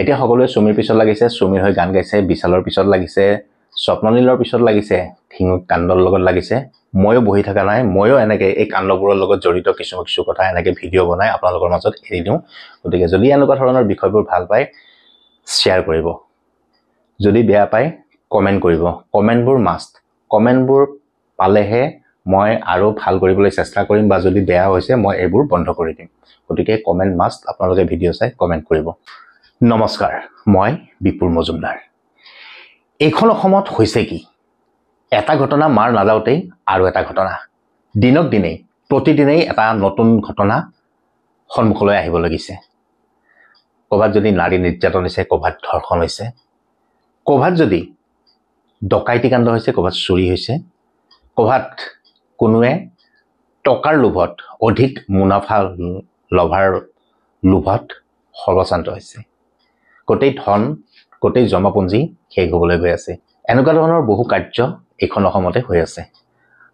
এতিয়া সকলোৱে সুমিৰ পিছত লাগিছে, সুমিৰ হৈ গান গাইছে, বিশালৰ পিছত লাগিছে, স্বপ্ননীলৰ পিছত লাগিছে, ঠিঙৰ কাণ্ডৰ লগত লাগিছে। ময়ো বহি থকা নাই, ময়ো এনেকৈ এই কাণ্ডবোৰৰ লগত জড়িত কিছু কথা এনেকৈ ভিডিঅ' বনাই আপোনালোকৰ মাজত এৰি দিওঁ। গতিকে যদি এনেকুৱা ধৰণৰ বিষয়বোৰ ভাল পায় শ্বেয়াৰ কৰিব, যদি বেয়া পায় কমেণ্ট কৰিব। কমেণ্টবোৰ মাষ্ট, কমেণ্টবোৰ পালেহে মই আৰু ভাল কৰিবলৈ চেষ্টা কৰিম, বা যদি বেয়া হৈছে মই এইবোৰ বন্ধ কৰি দিম। গতিকে কমেণ্ট মাষ্ট, আপোনালোকে ভিডিঅ' চাই কমেণ্ট কৰিব। নমস্কাৰ, মই বিপুল মজুমদাৰ। এইখন অসমত হৈছে কি, এটা ঘটনা মাৰ নাযাওঁতেই আৰু এটা ঘটনা, দিনক দিনেই প্ৰতিদিনেই এটা নতুন ঘটনা সন্মুখলৈ আহিব লাগিছে। ক'ৰবাত যদি নাৰী নিৰ্যাতন হৈছে, ক'ৰবাত ধৰ্ষণ হৈছে, ক'ৰবাত যদি ডকাইতি কাণ্ড হৈছে, ক'ৰবাত চুৰি হৈছে, ক'ৰবাত কোনোৱে টকাৰ লোভত, অধিক মুনাফা লভাৰ লোভত সৰ্বশান্ত হৈছে। গোটেই ধন, গোটেই জমাপুঞ্জী শেষ হ'বলৈ গৈ আছে। এনেকুৱা ধৰণৰ বহু কাৰ্য এইখন অসমতে হৈ আছে।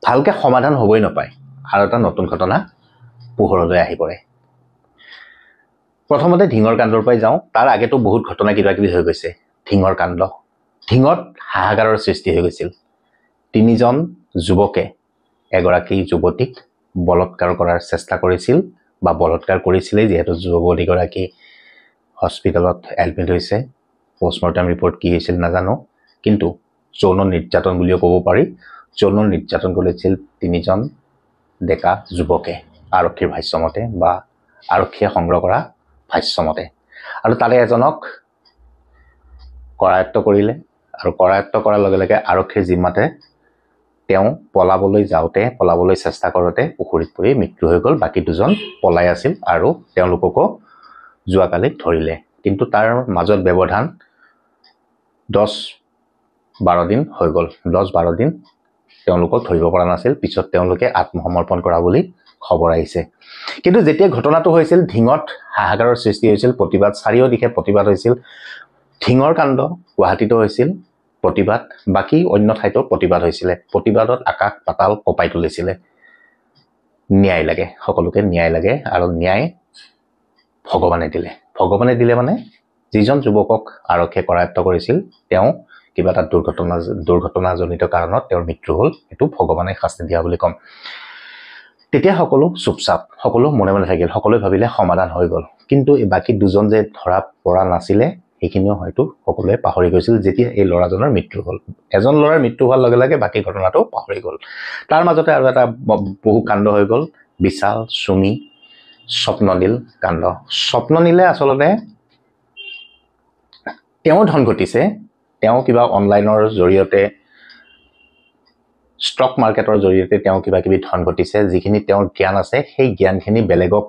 ভালকৈ সমাধান হ'বই নাপায়, আৰু এটা নতুন ঘটনা পোহৰলৈ আহি পৰে। প্ৰথমতে ধিঙৰ কাণ্ডৰ পৰাই যাওঁ। তাৰ আগেতো বহুত ঘটনা কিবা কিবি হৈ গৈছে। ধিঙৰ কাণ্ড, ধিঙত হাহাকাৰৰ সৃষ্টি হৈ গৈছিল। 3জন যুৱকে এগৰাকী যুৱতীক বলৎকাৰ কৰাৰ চেষ্টা কৰিছিল, বা বলৎকাৰ কৰিছিলেই, যিহেতু যুৱতীগৰাকী হস্পিটেলত এডমিট হৈছে। পষ্টমৰ্টেম ৰিপৰ্ট কি হৈছিল নাজানো, কিন্তু যৌন নিৰ্যাতন বুলিও ক'ব পাৰি। যৌন নিৰ্যাতন কৰিছিল 3জন ডেকা যুৱকে, আৰক্ষীৰ ভাষ্যমতে, বা আৰক্ষীয়ে সংগ্ৰহ কৰা ভাষ্যমতে। আৰু তাৰে এজনক কৰায়ত্ব কৰিলে, আৰু কৰায়ত্ব কৰাৰ লগে লগে আৰক্ষীৰ জিম্মাতে তেওঁ পলাবলৈ চেষ্টা কৰোঁতে পুখুৰীত পৰি মৃত্যু হৈ গ'ল। বাকী 2জন পলাই আছিল, আৰু তেওঁলোককো যোৱাকালি ধৰিলে। কিন্তু তাৰ মাজত ব্যৱধান 10-12 দিন হৈ গ'ল। 10-12 দিন তেওঁলোকক ধৰিব পৰা নাছিল। পিছত তেওঁলোকে আত্মসমৰ্পণ কৰা বুলি খবৰ আহিছে। কিন্তু যেতিয়া ঘটনাটো হৈছিল, ধিঙত হাহাকাৰৰ সৃষ্টি হৈছিল, প্ৰতিবাদ, চাৰিওদিশে প্ৰতিবাদ হৈছিল। ধিঙৰ কাণ্ড গুৱাহাটীতো হৈছিল প্ৰতিবাদ, বাকী অন্য ঠাইতো প্ৰতিবাদ হৈছিলে। প্ৰতিবাদত আকাশ পাতাল কঁপাই তুলিছিলে। ন্যায় লাগে, সকলোকে ন্যায় লাগে, আৰু ন্যায় ভগৱানে দিলে। ভগৱানে দিলে মানে যিজন যুৱকক আৰক্ষীয়ে কৰায়ত্ব কৰিছিল, তেওঁ কিবা এটা দুৰ্ঘটনাজনিত কাৰণত তেওঁৰ মৃত্যু হ'ল। এইটো ভগৱানে শাস্তি দিয়া বুলি ক'ম। তেতিয়া সকলো চুপচাপ, সকলো মনে মনে থাকিল। সকলোৱে ভাবিলে সমাধান হৈ গ'ল। কিন্তু এই বাকী 2জন যে ধৰা পৰা নাছিলে, সেইখিনিও হয়তো সকলোৱে পাহৰি গৈছিল যেতিয়া এই ল'ৰাজনৰ মৃত্যু হ'ল। এজন ল'ৰাৰ মৃত্যু হোৱাৰ লগে লগে বাকী ঘটনাটো পাহৰি গ'ল। তাৰ মাজতে আৰু এটা বহু কাণ্ড হৈ গ'ল, বিশাল, সুমি, স্বপ্ননীল কাণ্ড। স্বপ্ননীলে আচলতে তেওঁ ধন ঘটিছে। তেওঁ কিবা অনলাইনৰ জৰিয়তে, ষ্টক মাৰ্কেটৰ জৰিয়তে তেওঁ কিবা কিবি ধন ঘটিছে। যিখিনি তেওঁৰ জ্ঞান আছে, সেই জ্ঞানখিনি বেলেগক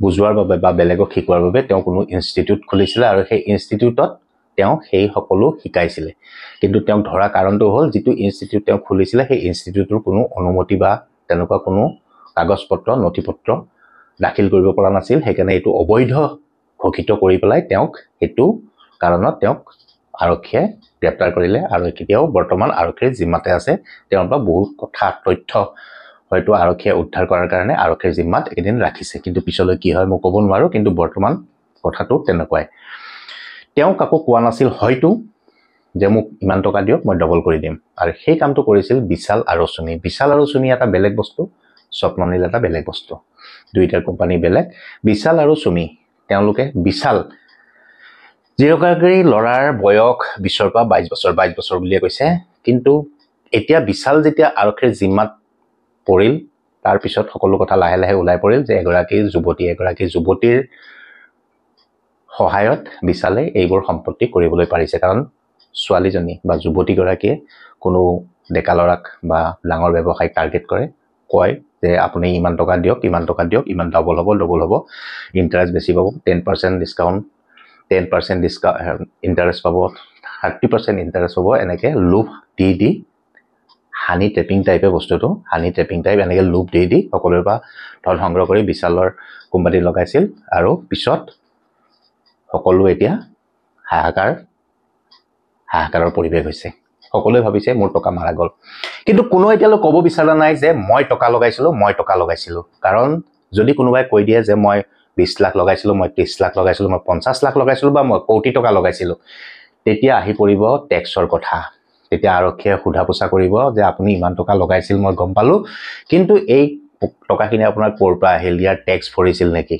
বুজোৱাৰ বাবে বা বেলেগক শিকোৱাৰ বাবে তেওঁ কোনো ইনষ্টিটিউট খুলিছিলে, আৰু সেই ইনষ্টিটিউটত তেওঁ সেই সকলো শিকাইছিলে। কিন্তু তেওঁক ধৰা কাৰণটো হ'ল, যিটো ইনষ্টিটিউট তেওঁ খুলিছিলে, সেই ইনষ্টিটিউটৰ কোনো অনুমতি বা তেনেকুৱা কোনো কাগজ পত্ৰ, নথিপত্ৰ দাখিল কৰিব পৰা নাছিল। সেইকাৰণে এইটো অবৈধ ঘোষিত কৰি পেলাই তেওঁক, সেইটো কাৰণত তেওঁক আৰক্ষীয়ে গ্ৰেপ্তাৰ কৰিলে, আৰু এতিয়াও বৰ্তমান আৰক্ষীৰ জিম্মাতে আছে। তেওঁৰ পৰা বহুত কথা, তথ্য হয়তো আৰক্ষীয়ে উদ্ধাৰ কৰাৰ কাৰণে আৰক্ষীৰ জিম্মাত এদিন ৰাখিছে। কিন্তু পিছলৈ কি হয় মই ক'ব নোৱাৰোঁ। কিন্তু বৰ্তমান কথাটো তেনেকুৱাই। তেওঁ কাকো কোৱা নাছিল হয়তো যে মোক ইমান টকা দিয়ক, মই ডবল কৰি দিম। আৰু সেই কামটো কৰিছিল বিশাল আৰু সুমি। বিশাল আৰু সুমি এটা বেলেগ বস্তু, স্বপ্ননীল এটা বেলেগ বস্তু। দুইটাৰ কোম্পানী বেলেগ। বিশাল আৰু সুমি, তেওঁলোকে, বিশাল যিগৰাকী ল'ৰাৰ বয়স 20ৰ পৰা 22 বছৰ বুলিয়ে কৈছে। কিন্তু এতিয়া বিশাল যেতিয়া আৰক্ষীৰ জিম্মাত পৰিল, তাৰপিছত সকলো কথা লাহে লাহে ওলাই পৰিল যে এগৰাকী যুৱতীৰ সহায়ত বিশালে এইবোৰ সম্পত্তি কৰিবলৈ পাৰিছে। কাৰণ ছোৱালীজনী বা যুৱতীগৰাকীয়ে কোনো ডেকা ল'ৰাক বা ডাঙৰ ব্যৱসায়িক টাৰ্গেট কৰে, কয় যে আপুনি ইমান টকা দিয়ক, ইমান ডবল হ'ব, ইণ্টাৰেষ্ট বেছি পাব, 10% ডিছকাউণ্ট, 10% ইণ্টাৰেষ্ট পাব, 30% ইণ্টাৰেষ্ট পাব। এনেকৈ লোভ দি হানি ট্ৰেপিং টাইপে বস্তুটো, হানি ট্ৰেপিং টাইপ, এনেকৈ লোভ দি সকলোৰে পৰা ধন সংগ্ৰহ কৰি বিশালৰ কোম্পানী লগাইছিল। আৰু পিছত সকলো এতিয়া হাহাকাৰৰ পৰিৱেশ হৈছে। সকলোৱে ভাবিছে মোৰ টকা মাৰা গ'ল। কিন্তু কোনো এতিয়ালৈ ক'ব বিচৰা নাই যে মই টকা লগাইছিলোঁ। কাৰণ যদি কোনোবাই কৈ দিয়ে যে মই 20 লাখ লগাইছিলোঁ, মই 30 লাখ লগাইছিলোঁ, মই 50 লাখ লগাইছিলোঁ বা মই কোটি টকা লগাইছিলোঁ, তেতিয়া আহি পৰিব টেক্সৰ কথা। তেতিয়া আৰক্ষীয়ে সোধা পোছা কৰিব যে আপুনি ইমান টকা লগাইছিল, মই গম পালোঁ, কিন্তু এই টকাখিনি আপোনাৰ ক'ৰ পৰা আহিল, ইয়াৰ টেক্স ভৰিছিল নেকি?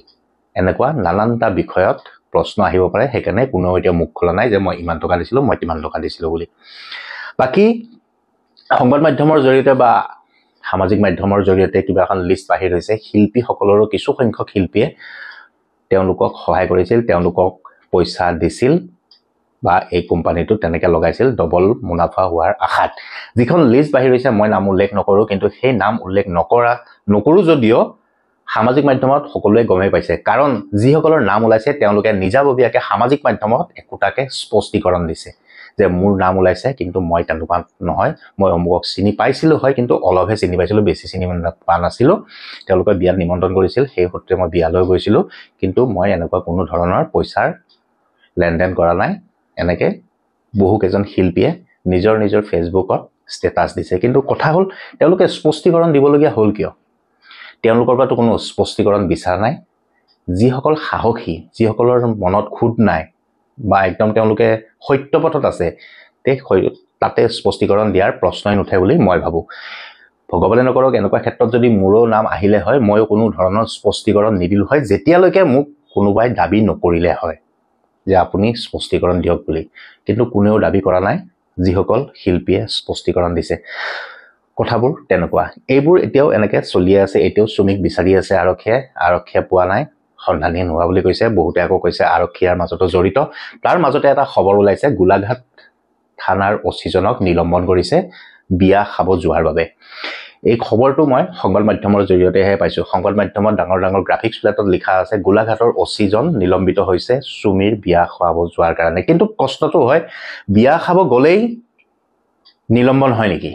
এনেকুৱা নানানটা বিষয়ত প্ৰশ্ন আহিব পাৰে। সেইকাৰণে কোনেও এতিয়া মুখ খোলা নাই যে মই ইমান টকা দিছিলোঁ, মই কিমান টকা দিছিলোঁ বুলি। বাকী সংবাদ মাধ্যমৰ জৰিয়তে বা সামাজিক মাধ্যমৰ জৰিয়তে কিবা এখন লিষ্ট বাহিৰ হৈছে। শিল্পীসকলৰো কিছু সংখ্যক শিল্পীয়ে তেওঁলোকক সহায় কৰিছিল, তেওঁলোকক পইচা দিছিল বা এই কোম্পানীটো তেনেকৈ লগাইছিল ডবল মুনাফা হোৱাৰ আশাত। যিখন লিষ্ট বাহিৰ হৈছে, মই নাম উল্লেখ নকৰোঁ, কিন্তু সেই নাম উল্লেখ নকৰোঁ যদিও সামাজিক মাধ্যমত সকলোৱে গমেই পাইছে। কাৰণ যিসকলৰ নাম ওলাইছে তেওঁলোকে নিজাববীয়াকৈ সামাজিক মাধ্যমত একোটাকে স্পষ্টীকৰণ দিছে যে মোৰ নাম ওলাইছে, কিন্তু মই তেনেকুৱা নহয়, মই অমুকক চিনি পাইছিলোঁ হয়, কিন্তু অলপহে চিনি পাইছিলোঁ, বেছি চিনি পোৱা নাছিলোঁ। তেওঁলোকে বিয়াত নিমন্ত্ৰণ কৰিছিল, সেই সূত্ৰে মই বিয়ালৈ গৈছিলোঁ, কিন্তু মই এনেকুৱা কোনো ধৰণৰ পইচাৰ লেনদেন কৰা নাই। এনেকৈ বহুকেইজন শিল্পীয়ে নিজৰ নিজৰ ফেচবুকত ষ্টেটাছ দিছে। কিন্তু কথা হ'ল তেওঁলোকে স্পষ্টীকৰণ দিবলগীয়া হ'ল কিয়? তেওঁলোকৰ পৰাতো কোনো স্পষ্টীকৰণ বিচৰা নাই। যিসকল সাহসী, যিসকলৰ মনত খুঁত নাই বা একদম তেওঁলোকে সত্যপথত আছে, তাতে স্পষ্টীকৰণ দিয়াৰ প্ৰশ্নই নুঠে বুলি মই ভাবোঁ। ভগৱানে নকৰক এনেকুৱা ক্ষেত্ৰত যদি মোৰো নাম আহিলে হয়, ময়ো কোনো ধৰণৰ স্পষ্টীকৰণ নিদিলোঁ হয়, যেতিয়ালৈকে মোক কোনোবাই দাবী নকৰিলে হয় যে আপুনি স্পষ্টীকৰণ দিয়ক বুলি। কিন্তু কোনেও দাবী কৰা নাই, যিসকল শিল্পীয়ে স্পষ্টীকৰণ দিছে। কথাবোৰ তেনেকুৱা। এইবোৰ এতিয়াও এনেকৈ চলিয়ে আছে। এতিয়াও শ্ৰমিক বিচাৰি আছে আৰক্ষীয়ে পোৱা নাই, সন্ধানহীন হোৱা বুলি কৈছে। বহুতে আকৌ কৈছে আৰক্ষী ইয়াৰ মাজতো জড়িত। তাৰ মাজতে এটা খবৰ ওলাইছে, গোলাঘাট থানাৰ অচিজনক নিলম্বন কৰিছে বিয়া খাব যোৱাৰ বাবে। এই খবৰটো মই সংবাদ মাধ্যমৰ জৰিয়তেহে পাইছোঁ। সংবাদ মাধ্যমত ডাঙৰ ডাঙৰ গ্ৰাফিক্স প্লেটত লিখা আছে গোলাঘাটৰ অচিজন নিলম্বিত হৈছে চুমিৰ বিয়া খাব যোৱাৰ কাৰণে। কিন্তু প্ৰশ্নটো হয়, বিয়া খাব গ'লেই নিলম্বন হয় নেকি?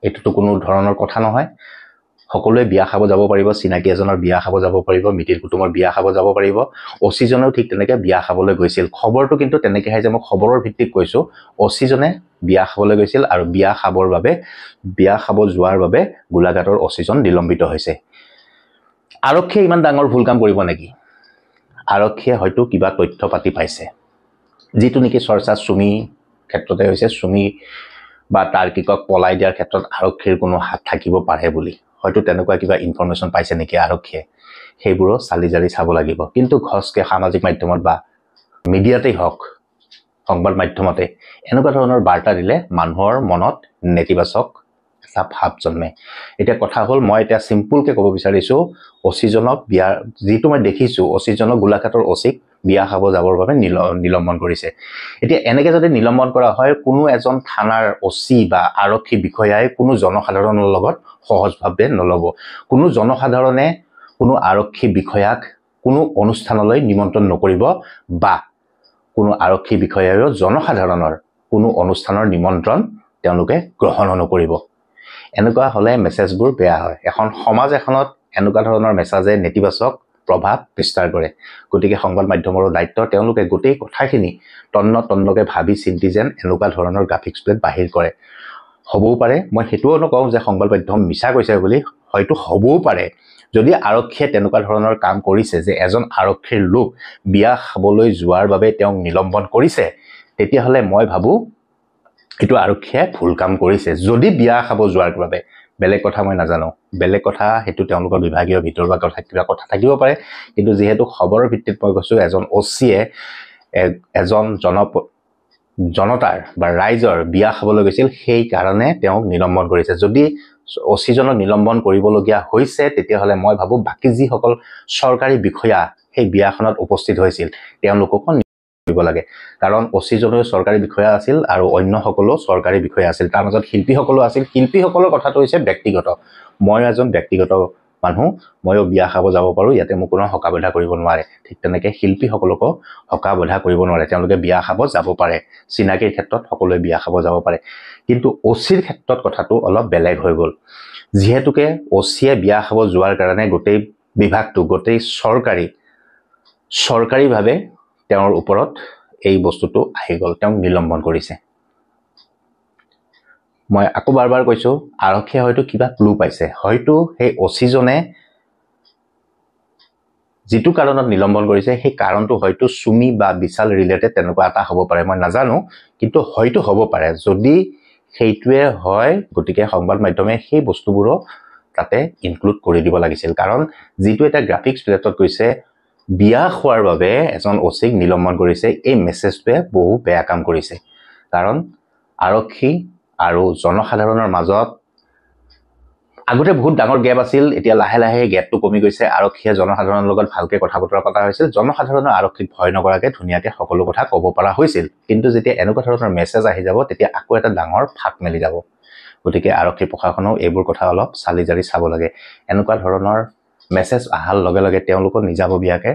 এইটোতো কোনো ধৰণৰ কথা নহয়। সকলোৱে বিয়া খাব যাব পাৰিব, চিনাকি এজনৰ বিয়া খাব যাব পাৰিব, মিতিৰ কুটুমৰ বিয়া খাব যাব পাৰিব। অচিজনেও ঠিক তেনেকৈ বিয়া খাবলৈ গৈছিল। খবৰটো কিন্তু তেনেকৈহে যে মই খবৰৰ ভিত্তিত কৈছোঁ, অচিজনে বিয়া খাবলৈ গৈছিল আৰু বিয়া খাব যোৱাৰ বাবে গোলাঘাটৰ অচিজন নিলম্বিত হৈছে। আৰক্ষীয়ে ইমান ডাঙৰ ভুল কাম কৰিব নেকি? আৰক্ষীয়ে হয়তো কিবা তথ্য পাতি পাইছে, যিটো নেকি চৰ্চা চুমি ক্ষেত্ৰতে হৈছে। চুমি বা তাৰ্কিকক পলাই দিয়াৰ ক্ষেত্ৰত আৰক্ষীৰ কোনো হাত থাকিব পাৰে বুলি হয়তো তেনেকুৱা কিবা ইনফৰমেশ্যন পাইছে নেকি আৰক্ষীয়ে? সেইবোৰো চালি জাৰি চাব লাগিব। কিন্তু ঘছকে সামাজিক মাধ্যমত বা মিডিয়াতেই হওক, সংবাদ মাধ্যমতে এনেকুৱা ধৰণৰ বাৰ্তা দিলে মানুহৰ মনত নেতিবাচক এটা ভাৱ জন্মে। এতিয়া কথা হ'ল, মই এতিয়া চিম্পুলকৈ ক'ব বিচাৰিছোঁ, অচিজনক যিটো মই দেখিছোঁ, অচিজনক গোলাঘাটৰ অচিক বিয়া খাব যাবৰ বাবে নিলম্বন কৰিছে। এতিয়া এনেকৈ যদি নিলম্বন কৰা হয়, কোনো এজন থানাৰ অচি বা আৰক্ষী বিষয়াই কোনো জনসাধাৰণৰ লগত সহজভাৱে নল'ব। কোনো জনসাধাৰণে কোনো আৰক্ষী বিষয়াক কোনো অনুষ্ঠানলৈ নিমন্ত্ৰণ নকৰিব বা কোনো আৰক্ষী বিষয়ায়ো জনসাধাৰণৰ কোনো অনুষ্ঠানৰ নিমন্ত্ৰণ তেওঁলোকে গ্ৰহণো নকৰিব। এনেকুৱা হ'লে মেছেজবোৰ বেয়া হয়। এখন সমাজ এখনত এনেকুৱা ধৰণৰ মেছেজে নেতিবাচক প্ৰভাৱ বিস্তাৰ কৰে। গতিকে সংবাদ মাধ্যমৰো দায়িত্ব, তেওঁলোকে গোটেই কথাখিনি তন্নকৈ ভাবি চিন্তি যেন এনেকুৱা ধৰণৰ গ্ৰাফিক্স প্লেট বাহিৰ কৰে। হ'বও পাৰে, মই সেইটোও নকওঁ যে সংবাদ মাধ্যম মিছা কৈছে বুলি, হয়তো হ'বও পাৰে। যদি আৰক্ষীয়ে তেনেকুৱা ধৰণৰ কাম কৰিছে যে এজন আৰক্ষীৰ লোক বিয়া খাবলৈ যোৱাৰ বাবে তেওঁক নিলম্বন কৰিছে, তেতিয়াহ'লে মই ভাবোঁ এইটো আৰক্ষীয়ে ভুল কাম কৰিছে। যদি বিয়া খাব যোৱাৰ বাবে, বেলেগ কথা মই নাজানো, বেলেগ কথা সেইটো তেওঁলোকৰ বিভাগীয় ভিতৰুৱা কিবা কথা থাকিব পাৰে। কিন্তু যিহেতু খবৰৰ ভিত্তিত মই কৈছোঁ, এজন অচিয়ে এজন জনতাৰ বা ৰাইজৰ বিয়া খাবলৈ গৈছিল, সেইকাৰণে তেওঁক নিলম্বন কৰিছে। যদি অচিজনক নিলম্বন কৰিবলগীয়া হৈছে, তেতিয়াহ'লে মই ভাবোঁ বাকী যিসকল চৰকাৰী বিষয়া সেই বিয়াখনত উপস্থিত হৈছিল তেওঁলোককো কৰিব লাগে। কাৰণ অচিজনেও চৰকাৰী বিষয়া আছিল আৰু অন্য সকলো চৰকাৰী বিষয়া আছিল। তাৰ মাজত শিল্পীসকলো আছিল। শিল্পীসকলৰ কথাটো হৈছে ব্যক্তিগত। মই এজন ব্যক্তিগত মানুহ, ময়ো বিয়া খাব যাব পাৰোঁ, ইয়াতে মোক কোনো হকা বাধা কৰিব নোৱাৰে। ঠিক তেনেকৈ শিল্পীসকলকো হকা বাধা কৰিব নোৱাৰে, তেওঁলোকে বিয়া খাব যাব পাৰে। চিনাকিৰ ক্ষেত্ৰত সকলোৱে বিয়া খাব যাব পাৰে। কিন্তু অচিৰ ক্ষেত্ৰত কথাটো অলপ বেলেগ হৈ গ'ল। যিহেতুকে অচিয়ে বিয়া খাব যোৱাৰ কাৰণে গোটেই বিভাগটো, গোটেই চৰকাৰীভাৱে তেওঁৰ ওপৰত এই বস্তুটো আহি গ'ল, তেওঁক নিলম্বন কৰিছে। মই আকৌ বাৰ কৈছোঁ, আৰক্ষীয়ে হয়তো কিবা ক্লু পাইছে, হয়তো সেই অচিজনে যিটো কাৰণত নিলম্বন কৰিছে সেই কাৰণটো হয়তো চুমি বা বিশাল ৰিলেটেড তেনেকুৱা এটা হ'ব পাৰে, মই নাজানো, কিন্তু হয়তো হ'ব পাৰে। যদি সেইটোৱে হয় গতিকে সংবাদ মাধ্যমে সেই বস্তুবোৰো তাতে ইনক্লুড কৰি দিব লাগিছিল। কাৰণ যিটো এটা গ্ৰাফিক্স প্লেটত কৈছে বিয়া খোৱাৰ বাবে এজন অচিক নিলম্বন কৰিছে, এই মেছেজটোৱে বহু বেয়া কাম কৰিছে। কাৰণ আৰক্ষী আৰু জনসাধাৰণৰ মাজত আগতে বহুত ডাঙৰ গেপ আছিল, এতিয়া লাহে লাহে গেপটো কমি গৈছে। আৰক্ষীয়ে জনসাধাৰণৰ লগত ভালকে কথা বতৰা পতা হৈছিল, জনসাধাৰণৰ আৰক্ষীক ভয় নকৰাকে ধুনীয়াকে সকলো কথা ক'ব পৰা হৈছিল। কিন্তু যেতিয়া এনেকুৱা ধৰণৰ মেছেজ আহি যাব তেতিয়া আকৌ এটা ডাঙৰ ফাট মেলি যাব। গতিকে আৰক্ষী প্ৰশাসনেও এইবোৰ কথা অলপ চালি জাৰি চাব লাগে। এনেকুৱা ধৰণৰ মেছেজ অহাৰ লগে লগে তেওঁলোকৰ নিজাববীয়াকে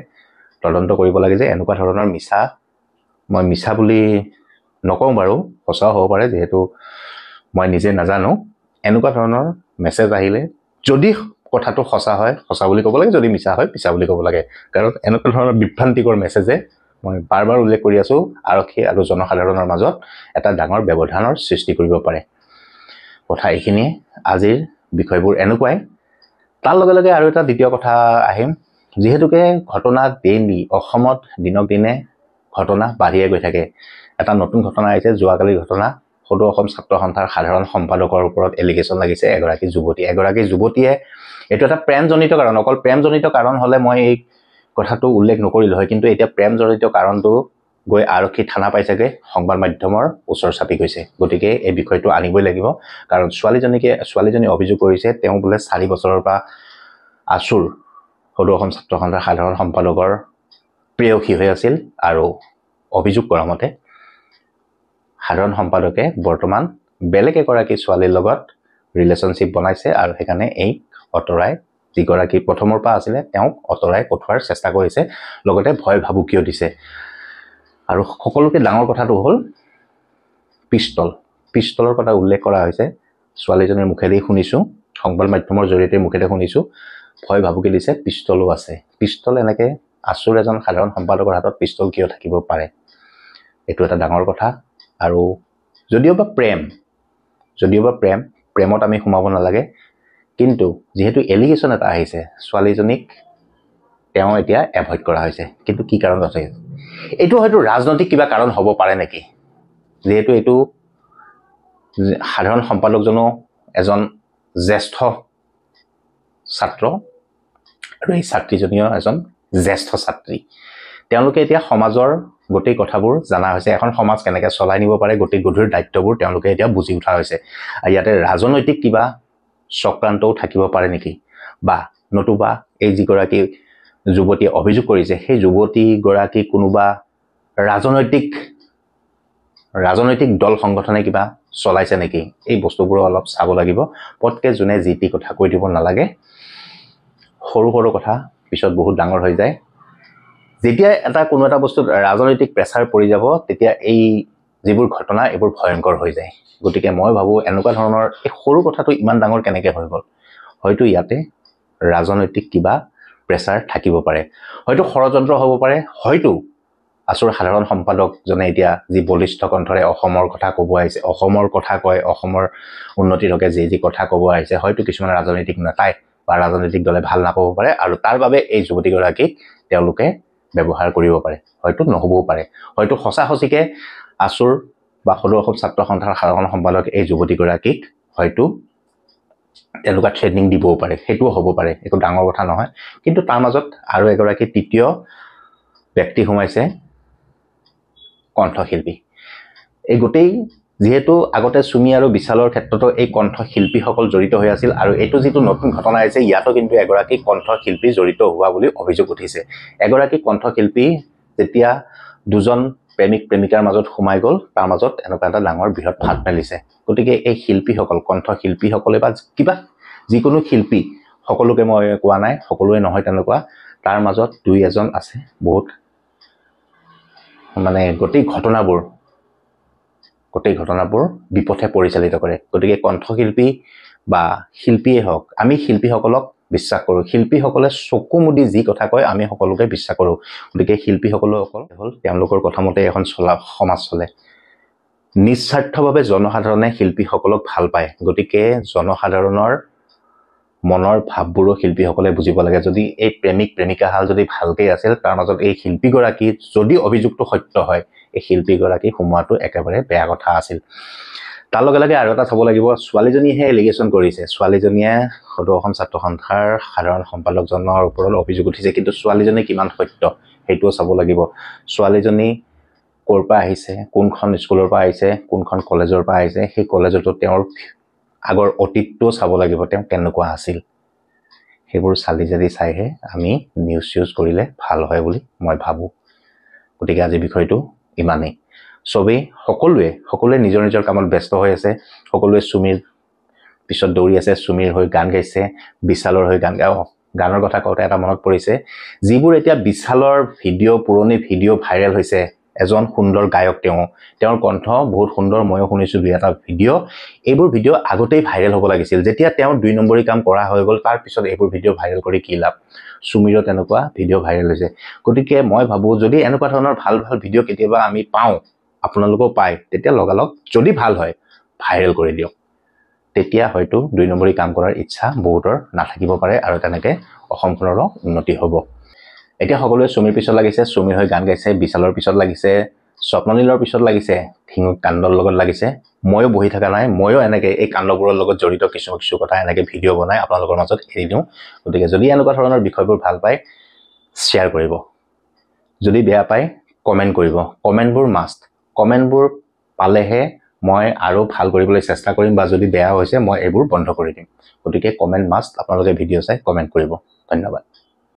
তদন্ত কৰিব লাগে যে এনেকুৱা ধৰণৰ মিছা, মই মিছা বুলি নকওঁ বাৰু, সঁচাও হ'ব পাৰে যিহেতু মই নিজে নাজানো, এনেকুৱা ধৰণৰ মেছেজ আহিলে যদি কথাটো সঁচা হয় সঁচা বুলি ক'ব লাগে, যদি মিছা হয় মিছা বুলি ক'ব লাগে। কাৰণ এনেকুৱা ধৰণৰ বিভ্ৰান্তিকৰ মেছেজে, মই বাৰ বাৰ উল্লেখ কৰি আছো, আৰক্ষী আৰু জনসাধাৰণৰ মাজত এটা ডাঙৰ ব্যৱধানৰ সৃষ্টি কৰিব পাৰে। কথা এইখিনিয়ে, আজিৰ বিষয়বোৰ এনেকুৱাই। তাৰ লগে লগে আৰু এটা দ্বিতীয় কথা আহিম, যিহেতুকে ঘটনা ডেইলি অসমত দিনক দিনে ঘটনা বাঢ়িয়ে গৈ থাকে। এটা নতুন ঘটনা আহিছে, যোৱাকালিৰ ঘটনা, সদৌ অসম ছাত্ৰ সন্থাৰ সাধাৰণ সম্পাদকৰ ওপৰত এলিগেশ্যন লাগিছে এগৰাকী যুৱতীয়ে। এইটো এটা প্ৰেমজনিত কাৰণ, অকল প্ৰেমজনিত কাৰণ হলে মই এই কথাটো উল্লেখ নকৰিলো হয়, কিন্তু এতিয়া প্ৰেমজনিত কাৰণটো গৈ আৰক্ষী থানা পাইছেগৈ, সংবাদ মাধ্যমৰ ওচৰ চাপি গৈছে। গতিকে এই বিষয়টো আনিবই লাগিব। কাৰণ ছোৱালীজনী অভিযোগ কৰিছে তেওঁ বোলে 4 বছৰৰ পৰা আছুৰ সদৌ অসম ছাত্ৰ সন্থাৰ সাধাৰণ সম্পাদকৰ প্ৰেয়সী হৈ আছিল, আৰু অভিযোগ কৰা মতে সাধাৰণ সম্পাদকে বৰ্তমান বেলেগ এগৰাকী ছোৱালীৰ লগত ৰিলেশ্যনশ্বিপ বনাইছে, আৰু সেইকাৰণে এই অতৰাই, যিগৰাকী প্ৰথমৰ পৰা আছিলে তেওঁক অতৰাই পঠোৱাৰ চেষ্টা কৰিছে, লগতে ভয় ভাবুকিও দিছে। আৰু সকলোকে ডাঙৰ কথাটো হ'ল পিষ্টলৰ কথা উল্লেখ কৰা হৈছে। ছোৱালীজনীৰ মুখেদি শুনিছো, সংবাদ মাধ্যমৰ জৰিয়তে মুখেদি শুনিছো, ভয় ভাবুকি দিছে, পিষ্টলো আছে। পিষ্টল এনেকে আছুৰ এজন সাধাৰণ সম্পাদকৰ হাতত পিষ্টল কিয় থাকিব পাৰে, এইটো এটা ডাঙৰ কথা। আৰু যদিওবা প্ৰেমত আমি সোমাব নালাগে, কিন্তু যিহেতু এলিগেশ্যন এটা আহিছে, ছোৱালীজনীক তেওঁ এতিয়া এভইড কৰা হৈছে। কিন্তু কি কাৰণত আছে, এইটো হয়তো ৰাজনৈতিক কিবা কাৰণ হ'ব পাৰে নেকি, যিহেতু এইটো সাধাৰণ সম্পাদকজনো এজন জ্যেষ্ঠ ছাত্ৰ আৰু এই ছাত্ৰীজনীও এজন জ্যেষ্ঠ ছাত্ৰী। তেওঁলোকে এতিয়া সমাজৰ গোটেই কথাবোৰ জনা হৈছে, এখন সমাজ কেনেকৈ চলাই নিব পাৰে, গোটেই গধুৰ দায়িত্ববোৰ তেওঁলোকে এতিয়া বুজি উঠা হৈছে। ইয়াতে ৰাজনৈতিক কিবা চক্ৰান্তও থাকিব পাৰে নেকি, বা নতুবা এই যিগৰাকী যুৱতীয়ে অভিযোগ কৰিছে সেই যুৱতীগৰাকী কোনোবা ৰাজনৈতিক দল সংগঠনে কিবা চলাইছে নেকি, এই বস্তুবোৰ অলপ চাব লাগিব। পটকে যোনে যি টি কথা কৈ দিব নালাগে। সৰু সৰু কথা পিছত বহুত ডাঙৰ হৈ যায়। যেতিয়া কোনো এটা বস্তুত ৰাজনৈতিক প্ৰেছাৰ পৰি যাব, তেতিয়া এই যিবোৰ ঘটনা এইবোৰ ভয়ংকৰ হৈ যায়। গতিকে মই ভাবো এনেকুৱা ধৰণৰ এই সৰু কথাটো ইমান ডাঙৰ কেনেকৈ হৈ গ'ল, হয়তো ইয়াতে ৰাজনৈতিক কিবা প্ৰেছাৰ থাকিব পাৰে, হয়তো ষড়যন্ত্ৰ হ'ব পাৰে, হয়তো আছুৰ সাধাৰণ সম্পাদকজনে এতিয়া যি বলিষ্ঠ কণ্ঠৰে অসমৰ কথা ক'ব আহিছে, অসমৰ কথা কয়, অসমৰ উন্নতিৰ হকে যি কথা ক'ব আহিছে, হয়তো কিছুমান ৰাজনৈতিক নেতাই বা ৰাজনৈতিক দলে ভাল নাপাব পাৰে, আৰু তাৰ বাবে এই যুৱতীগৰাকীক তেওঁলোকে ব্যৱহাৰ কৰিব পাৰে, হয়তো নহ'বও পাৰে। হয়তো সঁচাসঁচিকে আছুৰ বা সদৌ অসম ছাত্ৰ সন্থাৰ সাধাৰণ সম্পাদক এই যুৱতীগৰাকীক হয়তো তেনেকুৱা ট্ৰেইনিং দিবও পাৰে, সেইটোও হ'ব পাৰে, একো ডাঙৰ কথা নহয়। কিন্তু তাৰ মাজত আৰু এগৰাকী তৃতীয় ব্যক্তি সোমাইছে, কণ্ঠশিল্পী। এই গোটেই যিহেতু আগতে চুমি আৰু বিশালৰ ক্ষেত্ৰতো এই কণ্ঠশিল্পীসকল জড়িত হৈ আছিল, আৰু এইটো যিটো নতুন ঘটনা আহিছে ইয়াতো কিন্তু এগৰাকী কণ্ঠশিল্পী জড়িত হোৱা বুলি অভিযোগ উঠিছে। এগৰাকী কণ্ঠশিল্পী যেতিয়া দুজন প্ৰেমিক প্ৰেমিকাৰ মাজত সোমাই গ'ল, তাৰ মাজত এনেকুৱা এটা ডাঙৰ বৃহৎ ফাট মেলিছে। গতিকে এই শিল্পীসকল, কণ্ঠশিল্পীসকলে বা কিবা যিকোনো শিল্পী, সকলোকে মই কোৱা নাই, সকলোৱে নহয় তেনেকুৱা, তাৰ মাজত 2-এজন আছে বহুত মানে গোটেই ঘটনাবোৰ বিপথে পৰিচালিত কৰে। গতিকে কণ্ঠশিল্পী বা শিল্পীয়ে হওক, আমি শিল্পীসকলক বিশ্বাস কৰোঁ, শিল্পীসকলে চকু মুদি যি কথা কয় আমি সকলোকে বিশ্বাস কৰোঁ। গতিকে শিল্পীসকলো অকল হ'ল তেওঁলোকৰ কথা মতে এখন সমাজ চলে। নিস্বাৰ্থভাৱে জনসাধাৰণে শিল্পীসকলক ভাল পায়, গতিকে জনসাধাৰণৰ মনৰ ভাৱবোৰো শিল্পীসকলে বুজিব লাগে। যদি এই প্ৰেমিক প্ৰেমিকাহাল যদি ভালকৈ আছিল, তাৰ মাজত এই শিল্পীগৰাকী যদি অভিযোগটো সত্য হয়, এই শিল্পীগৰাকী সোমোৱাটো একেবাৰে বেয়া কথা আছিল। তাৰ লগে লগে আৰু এটা চাব লাগিব, ছোৱালীজনীহে এলিগেশ্যন কৰিছে। ছোৱালীজনীয়ে সদৌ অসম ছাত্ৰ সন্থাৰ সাধাৰণ সম্পাদকজনৰ ওপৰত অভিযোগ উঠিছে, কিন্তু ছোৱালীজনী কিমান সত্য সেইটোও চাব লাগিব। ছোৱালীজনী ক'ৰ পৰা আহিছে, কোনখন স্কুলৰ পৰা আহিছে, কোনখন কলেজৰ পৰা আহিছে, সেই কলেজতো তেওঁৰ আগৰ অতীতটোও চাব লাগিব, তেওঁ কেনেকুৱা আছিল। সেইবোৰ চালি জাৰি চাইহে আমি নিউজ চিউজ কৰিলে ভাল হয় বুলি মই ভাবোঁ। গতিকে আজি বিষয়টো ইমানেই। চবেই সকলোৱে নিজৰ নিজৰ কামত ব্যস্ত হৈ আছে। সকলোৱে চুমিৰ পিছত দৌৰি আছে, চুমিৰ হৈ গান গাইছে, বিশালৰ হৈ গান গানৰ কথা কওঁতে এটা মনত পৰিছে, যিবোৰ এতিয়া বিশালৰ পুৰণি ভিডিঅ' ভাইৰেল হৈছে, এজন সুন্দৰ গায়ক, তেওঁৰ কণ্ঠ বহুত সুন্দৰ, ময়ো শুনিছোঁ দুই এটা ভিডিঅ'। এইবোৰ ভিডিঅ' আগতেই ভাইৰেল হ'ব লাগিছিল। যেতিয়া তেওঁ 2 নম্বৰী কাম কৰা হৈ গ'ল, তাৰ পিছত এইবোৰ ভিডিঅ' ভাইৰেল কৰি কি লাভ। চুমিৰো তেনেকুৱা ভিডিঅ' ভাইৰেল হৈছে। গতিকে মই ভাবোঁ, যদি এনেকুৱা ধৰণৰ ভাল ভাল ভিডিঅ' কেতিয়াবা আমি পাওঁ, আপোনালোকেও পায়, তেতিয়া লগালগ যদি ভাল হয় ভাইৰেল কৰি দিয়ক। তেতিয়া হয়তো 2 নম্বৰী কাম কৰাৰ ইচ্ছা বহুতৰ নাথাকিব পাৰে, আৰু তেনেকৈ অসমখনৰো উন্নতি হ'ব। এতিয়া সকলোৱে চুমিৰ পিছত লাগিছে, চুমিৰ হৈ গান গাইছে, বিশালৰ পিছত লাগিছে, স্বপ্ননীলৰ পিছত লাগিছে, ঠিঙুক কাণ্ডৰ লগত লাগিছে। ময়ো বহি থকা নাই, ময়ো এনেকৈ এই কাণ্ডবোৰৰ লগত জড়িত কিছু কথা এনেকৈ ভিডিঅ' বনাই আপোনালোকৰ মাজত এৰি দিওঁ। গতিকে যদি এনেকুৱা ধৰণৰ বিষয়বোৰ ভাল পায়, শ্বেয়াৰ কৰিব। যদি বেয়া পায়, কমেণ্ট কৰিব। কমেণ্টবোৰ মাষ্ট। কমেণ্টবোৰ পালেহে মই আৰু ভাল কৰিবলৈ চেষ্টা কৰিম, বা যদি বেয়া হৈছে মই এইবোৰ বন্ধ কৰি দিম। গতিকে কমেণ্ট মাষ্ট। আপোনালোকে ভিডিঅ' চাই কমেণ্ট কৰিব। ধন্যবাদ।